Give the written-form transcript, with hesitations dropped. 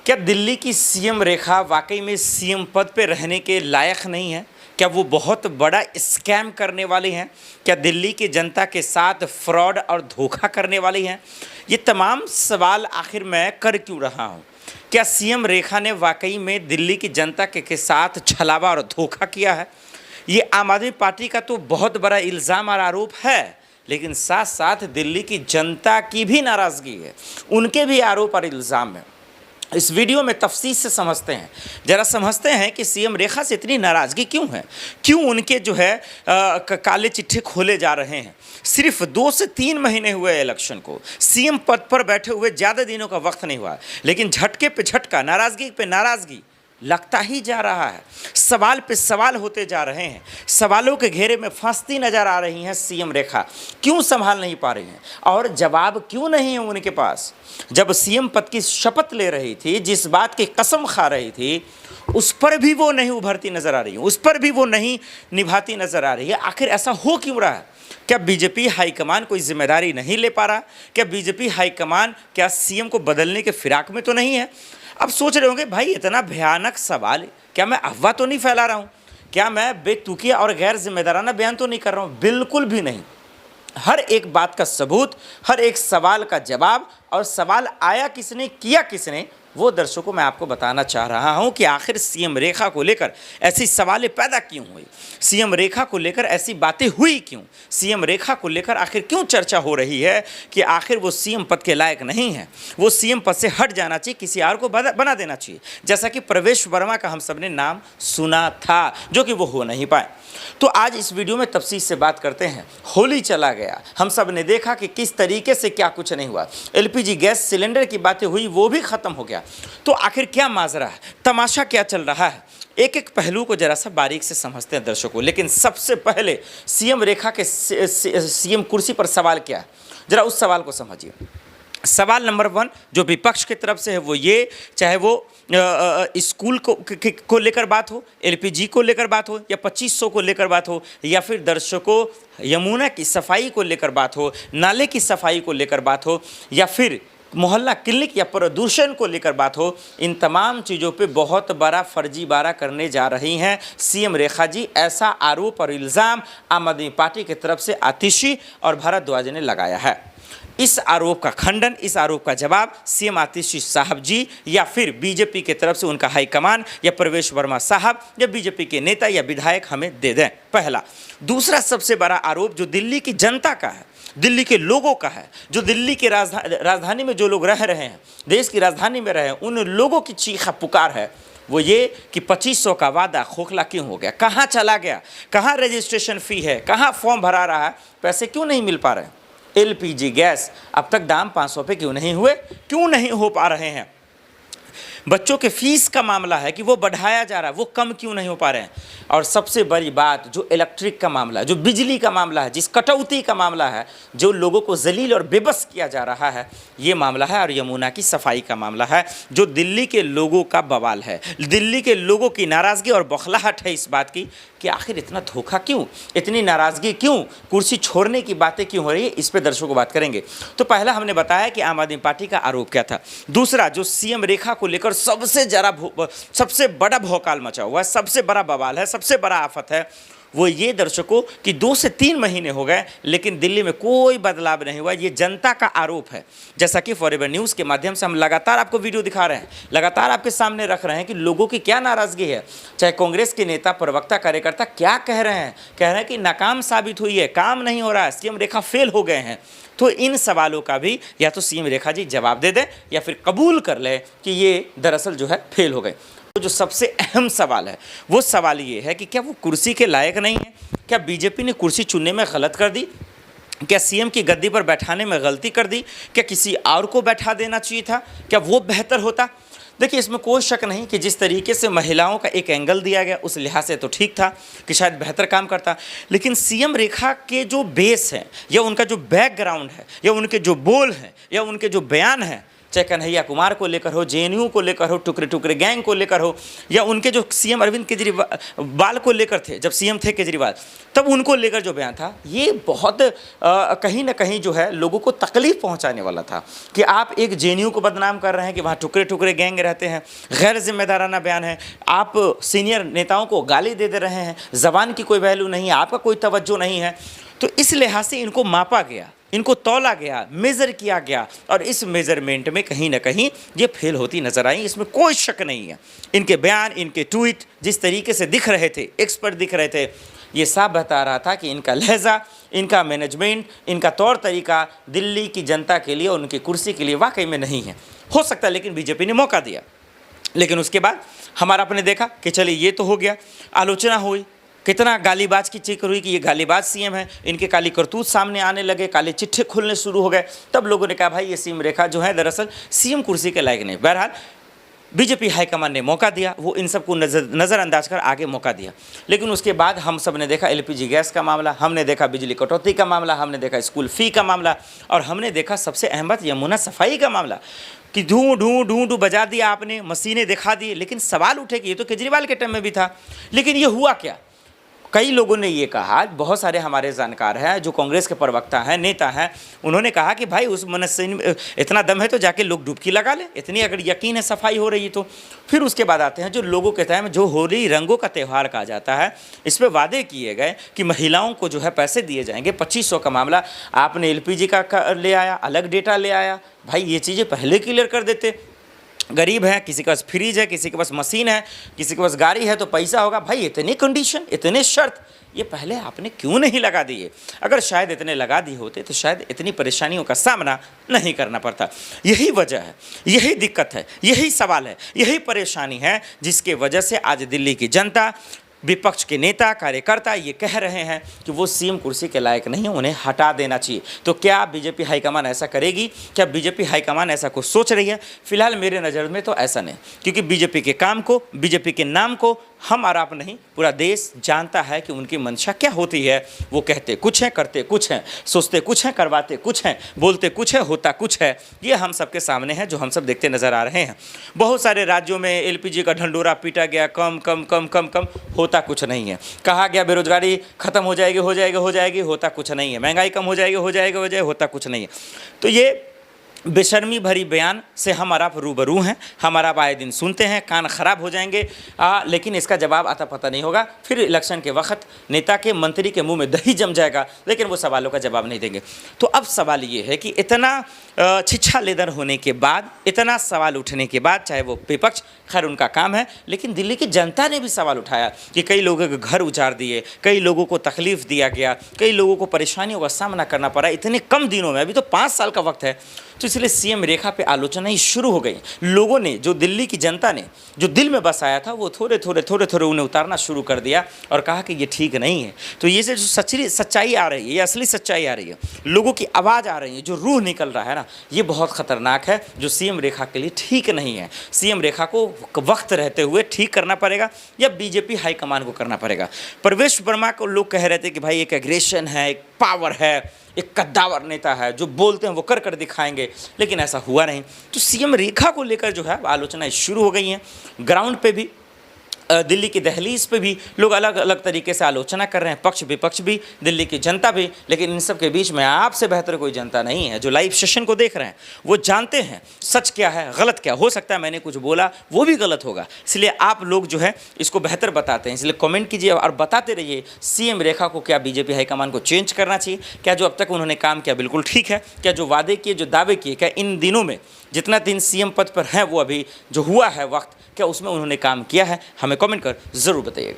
क्या दिल्ली की सीएम रेखा वाकई में सीएम पद पे रहने के लायक नहीं है? क्या वो बहुत बड़ा स्कैम करने वाली हैं? क्या दिल्ली की जनता के साथ फ्रॉड और धोखा करने वाली हैं? ये तमाम सवाल आखिर मैं कर क्यों रहा हूँ? क्या सीएम रेखा ने वाकई में दिल्ली की जनता के साथ छलावा और धोखा किया है? ये आम आदमी पार्टी का तो बहुत बड़ा इल्ज़ाम और आरोप है, लेकिन साथ साथ दिल्ली की जनता की भी नाराज़गी है, उनके भी आरोप और इल्ज़ाम है। इस वीडियो में तफसील से समझते हैं, ज़रा समझते हैं कि सीएम रेखा से इतनी नाराज़गी क्यों है, क्यों उनके जो है काले चिट्ठे खोले जा रहे हैं। सिर्फ 2 से 3 महीने हुए इलेक्शन को, सीएम पद पर बैठे हुए ज़्यादा दिनों का वक्त नहीं हुआ, लेकिन झटके पे झटका, नाराज़गी पे नाराज़गी लगता ही जा रहा है। सवाल पे सवाल होते जा रहे हैं, सवालों के घेरे में फंसती नजर आ रही हैं सीएम रेखा। क्यों संभाल नहीं पा रही हैं और जवाब क्यों नहीं है उनके पास? जब सीएम पद की शपथ ले रही थी, जिस बात की कसम खा रही थी, उस पर भी वो नहीं उभरती नजर आ रही है, उस पर भी वो नहीं निभाती नजर आ रही है। आखिर ऐसा हो क्यों रहा है? क्या बीजेपी हाईकमान कोई जिम्मेदारी नहीं ले पा रहा? क्या बीजेपी हाईकमान क्या सीएम को बदलने के फिराक में तो नहीं है? अब सोच रहे होंगे, भाई इतना भयानक सवाल, क्या मैं अफवाह तो नहीं फैला रहा हूँ? क्या मैं बेतुकिया और गैर जिम्मेदाराना बयान तो नहीं कर रहा हूँ? बिल्कुल भी नहीं। हर एक बात का सबूत, हर एक सवाल का जवाब, और सवाल आया किसने, किया किसने, वो दर्शकों मैं आपको बताना चाह रहा हूं कि आखिर सीएम रेखा को लेकर ऐसी सवालें पैदा क्यों हुई, सीएम रेखा को लेकर ऐसी बातें हुई क्यों, सीएम रेखा को लेकर आखिर क्यों चर्चा हो रही है कि आखिर वो सीएम पद के लायक नहीं है, वो सीएम पद से हट जाना चाहिए, किसी और को बना देना चाहिए, जैसा कि प्रवेश वर्मा का हम सब ने नाम सुना था, जो कि वो हो नहीं पाए। तो आज इस वीडियो में तफसील से बात करते हैं। होली चला गया, हम सब ने देखा कि किस तरीके से क्या कुछ नहीं हुआ, एलपीजी गैस सिलेंडर की बातें हुई, वो भी ख़त्म हो गया। तो आखिर क्या माजरा है, तमाशा क्या चल रहा है? एक एक पहलू को जरा सा बारीक से समझते हैं दर्शकों। लेकिन सबसे पहले सीएम रेखा के सीएम कुर्सी पर सवाल क्या है, जरा उस सवाल को समझिए। सवाल नंबर 1 जो विपक्ष की तरफ से है वो ये, चाहे वो स्कूल को लेकर बात हो, एलपीजी को लेकर बात हो, या 2500 को लेकर बात हो, या फिर दर्शकों यमुना की सफाई को लेकर बात हो, नाले की सफाई को लेकर बात हो, या फिर मोहल्ला क्लिनिक या प्रदूषण को लेकर बात हो, इन तमाम चीज़ों पे बहुत बड़ा फर्जीवाड़ा करने जा रही हैं सीएम रेखा जी। ऐसा आरोप और इल्ज़ाम आम आदमी पार्टी की तरफ से आतिशी और भारद्वाज ने लगाया है। इस आरोप का खंडन, इस आरोप का जवाब सीएम आतिशी साहब जी या फिर बीजेपी की तरफ से उनका हाईकमान या प्रवेश वर्मा साहब या बीजेपी के नेता या विधायक हमें दे दें, पहला। दूसरा सबसे बड़ा आरोप जो दिल्ली की जनता का है, दिल्ली के लोगों का है, जो दिल्ली की राजधानी में जो लोग रह रहे हैं, देश की राजधानी में रहे हैं, उन लोगों की चीखा पुकार है, वो ये कि 2500 का वादा खोखला क्यों हो गया, कहाँ चला गया, कहाँ रजिस्ट्रेशन फ़ी है, कहाँ फॉर्म भरा रहा है, पैसे क्यों नहीं मिल पा रहे हैं? एलपीजी गैस अब तक दाम 500 पे क्यों नहीं हुए, क्यों नहीं हो पा रहे हैं? बच्चों के फीस का मामला है कि वो बढ़ाया जा रहा है, वो कम क्यों नहीं हो पा रहे हैं? और सबसे बड़ी बात जो इलेक्ट्रिक का मामला है, जो बिजली का मामला है, जिस कटौती का मामला है, जो लोगों को जलील और बेबस किया जा रहा है, ये मामला है। और यमुना की सफाई का मामला है, जो दिल्ली के लोगों का बवाल है, दिल्ली के लोगों की नाराज़गी और बौखलाहट है इस बात की कि आखिर इतना धोखा क्यों, इतनी नाराज़गी क्यों, कुर्सी छोड़ने की बातें क्यों हो रही है, इस पर दर्शकों को बात करेंगे। तो पहला हमने बताया कि आम आदमी पार्टी का आरोप क्या था। दूसरा जो सीएम रेखा को लेकर सबसे बड़ा भौकाल मचा हुआ है, सबसे बड़ा बवाल है, सबसे बड़ा आफत है, वो ये दर्शकों कि 2 से 3 महीने हो गए लेकिन दिल्ली में कोई बदलाव नहीं हुआ। ये जनता का आरोप है। जैसा कि फॉरएवर न्यूज़ के माध्यम से हम लगातार आपको वीडियो दिखा रहे हैं, लगातार आपके सामने रख रहे हैं कि लोगों की क्या नाराज़गी है। चाहे कांग्रेस के नेता, प्रवक्ता, कार्यकर्ता क्या कह रहे हैं कि नाकाम साबित हुई है, काम नहीं हो रहा है, सीएम रेखा फेल हो गए हैं। तो इन सवालों का भी या तो सीएम रेखा जी जवाब दे दें या फिर कबूल कर ले कि ये दरअसल जो है फेल हो गए। तो जो सबसे अहम सवाल है वो सवाल ये है कि क्या वो कुर्सी के लायक नहीं है? क्या बीजेपी ने कुर्सी चुनने में गलत कर दी? क्या सीएम की गद्दी पर बैठाने में गलती कर दी? क्या किसी और को बैठा देना चाहिए था? क्या वो बेहतर होता? देखिए, इसमें कोई शक नहीं कि जिस तरीके से महिलाओं का एक एंगल दिया गया उस लिहाज से तो ठीक था कि शायद बेहतर काम करता, लेकिन सीएम रेखा के जो बेस हैं या उनका जो बैकग्राउंड है या उनके जो बोल हैं या उनके जो बयान हैं, चाहे कन्हैया कुमार को लेकर हो, जेएनयू को लेकर हो, टुकड़े टुकड़े गैंग को लेकर हो, या उनके जो सीएम अरविंद केजरीवाल को लेकर थे, जब सीएम थे केजरीवाल, तब उनको लेकर जो बयान था, ये बहुत कहीं ना कहीं जो है लोगों को तकलीफ पहुंचाने वाला था कि आप एक जेएनयू को बदनाम कर रहे हैं कि वहाँ टुकड़े टुकड़े गैंग रहते हैं, गैर जिम्मेदाराना बयान है, आप सीनियर नेताओं को गाली दे दे रहे हैं, ज़बान की कोई वैल्यू नहीं है, आपका कोई तवज्जो नहीं है। तो इस लिहाज से इनको मापा गया, इनको तौला गया, मेज़र किया गया, और इस मेज़रमेंट में कहीं ना कहीं ये फेल होती नजर आई, इसमें कोई शक नहीं है। इनके बयान, इनके ट्वीट जिस तरीके से दिख रहे थे, एक्सपर्ट दिख रहे थे, ये साफ बता रहा था कि इनका लहजा, इनका मैनेजमेंट, इनका तौर तरीका दिल्ली की जनता के लिए, उनकी कुर्सी के लिए वाकई में नहीं है। हो सकता है लेकिन बीजेपी ने मौका दिया, लेकिन उसके बाद हमारा आपने देखा कि चलिए ये तो हो गया, आलोचना हुई, कितना गालीबाज की जिक्र हुई कि ये गालीबाज सीएम है, इनके काली करतूत सामने आने लगे, काले चिट्ठे खुलने शुरू हो गए। तब लोगों ने कहा भाई ये सीएम रेखा जो है दरअसल सीएम कुर्सी के लायक नहीं। बहरहाल बीजेपी हाईकमान ने मौका दिया, वो इन सबको नज़रअंदाज कर आगे मौका दिया। लेकिन उसके बाद हम सब ने देखा एलपीजी गैस का मामला, हमने देखा बिजली कटौती का मामला, हमने देखा स्कूल फ़ी का मामला, और हमने देखा सबसे अहम बात यमुना सफाई का मामला कि ढूँ ढूँ ढूँ ढूँ बजा दिया आपने, मशीनें दिखा दी। लेकिन सवाल उठे कि ये तो केजरीवाल के टाइम में भी था, लेकिन ये हुआ क्या? कई लोगों ने ये कहा, बहुत सारे हमारे जानकार हैं जो कांग्रेस के प्रवक्ता हैं, नेता हैं, उन्होंने कहा कि भाई उस मशीन इतना दम है तो जाके लोग डुबकी लगा ले, इतनी अगर यकीन है सफाई हो रही है तो। फिर उसके बाद आते हैं जो लोगों के टाइम जो होली रंगों का त्यौहार कहा जाता है, इस पर वादे किए गए कि महिलाओं को जो है पैसे दिए जाएंगे, 2500 का मामला आपने एलपीजी का ले आया, अलग डेटा ले आया। भाई ये चीज़ें पहले क्लियर कर देते। गरीब है, किसी के पास फ्रिज है, किसी के पास मशीन है, किसी के पास गाड़ी है तो पैसा होगा। भाई इतने कंडीशन, इतने शर्त ये पहले आपने क्यों नहीं लगा दिए? अगर शायद इतने लगा दिए होते तो शायद इतनी परेशानियों का सामना नहीं करना पड़ता। यही वजह है, यही दिक्कत है, यही सवाल है, यही परेशानी है जिसके वजह से आज दिल्ली की जनता, विपक्ष के नेता, कार्यकर्ता ये कह रहे हैं कि वो सीएम कुर्सी के लायक नहीं, उन्हें हटा देना चाहिए। तो क्या बीजेपी हाईकमान ऐसा करेगी? क्या बीजेपी हाईकमान ऐसा कुछ सोच रही है? फिलहाल मेरे नज़र में तो ऐसा नहीं, क्योंकि बीजेपी के काम को, बीजेपी के नाम को हम और आप नहीं, पूरा देश जानता है कि उनकी मंशा क्या होती है। वो कहते कुछ हैं, करते कुछ हैं, सोचते कुछ हैं, करवाते कुछ हैं, बोलते कुछ है, होता कुछ है। ये हम सबके सामने है, जो हम सब देखते नज़र आ रहे हैं। बहुत सारे राज्यों में एलपीजी का ढंडोरा पीटा गया, कम कम कम कम कम, होता कुछ नहीं है। कहा गया बेरोजगारी खत्म हो जाएगी, हो जाएगी, हो जाएगी, होता कुछ नहीं है। महंगाई कम हो जाएगी, हो जाएगी, हो जाएगी, होता कुछ नहीं है। तो ये बेशर्मी भरी बयान से हम और आप रूबरू हैं, हम और आप आए दिन सुनते हैं, कान ख़राब हो जाएंगे, लेकिन इसका जवाब आता पता नहीं होगा। फिर इलेक्शन के वक्त नेता के, मंत्री के मुंह में दही जम जाएगा, लेकिन वो सवालों का जवाब नहीं देंगे। तो अब सवाल ये है कि इतना छिछा लेदर होने के बाद, इतना सवाल उठने के बाद, चाहे वो विपक्ष, खैर उनका काम है, लेकिन दिल्ली की जनता ने भी सवाल उठाया कि कई लोगों के घर उजाड़ दिए, कई लोगों को तकलीफ़ दिया गया, कई लोगों को परेशानियों का सामना करना पड़ा इतने कम दिनों में। अभी तो 5 साल का वक्त है। तो इसलिए सीएम रेखा पे आलोचना ही शुरू हो गई। लोगों ने, जो दिल्ली की जनता ने जो दिल में बसाया था, वो थोड़े थोड़े उन्हें उतारना शुरू कर दिया और कहा कि ये ठीक नहीं है। तो ये से जो सच्चाई आ रही है, ये असली सच्चाई आ रही है, लोगों की आवाज़ आ रही है, जो रूह निकल रहा है ना, ये बहुत ख़तरनाक है, जो सीएम रेखा के लिए ठीक नहीं है। सीएम रेखा को वक्त रहते हुए ठीक करना पड़ेगा या बीजेपी हाईकमान को करना पड़ेगा। प्रवेश वर्मा को लोग कह रहे थे कि भाई एक एग्रेशन है, एक पावर है, एक कद्दावर नेता है, जो बोलते हैं वो कर कर दिखाएंगे, लेकिन ऐसा हुआ नहीं। तो सीएम रेखा को लेकर जो है आलोचनाएं शुरू हो गई हैं। ग्राउंड पे भी, दिल्ली की दहलीज पे भी लोग अलग अलग तरीके से आलोचना कर रहे हैं, पक्ष विपक्ष भी, दिल्ली की जनता भी। लेकिन इन सब के बीच में आपसे बेहतर कोई जनता नहीं है। जो लाइव सेशन को देख रहे हैं वो जानते हैं सच क्या है, गलत क्या। हो सकता है मैंने कुछ बोला वो भी गलत होगा, इसलिए आप लोग जो है इसको बेहतर बताते हैं। इसलिए कमेंट कीजिए और बताते रहिए सीएम रेखा को क्या बीजेपी हाईकमान को चेंज करना चाहिए, क्या जो अब तक उन्होंने काम किया बिल्कुल ठीक है, क्या जो वादे किए, जो दावे किए, क्या इन दिनों में जितना दिन सीएम पद पर हैं वो अभी जो हुआ है वक्त, क्या उसमें उन्होंने काम किया है। हमें कमेंट कर ज़रूर बताइएगा।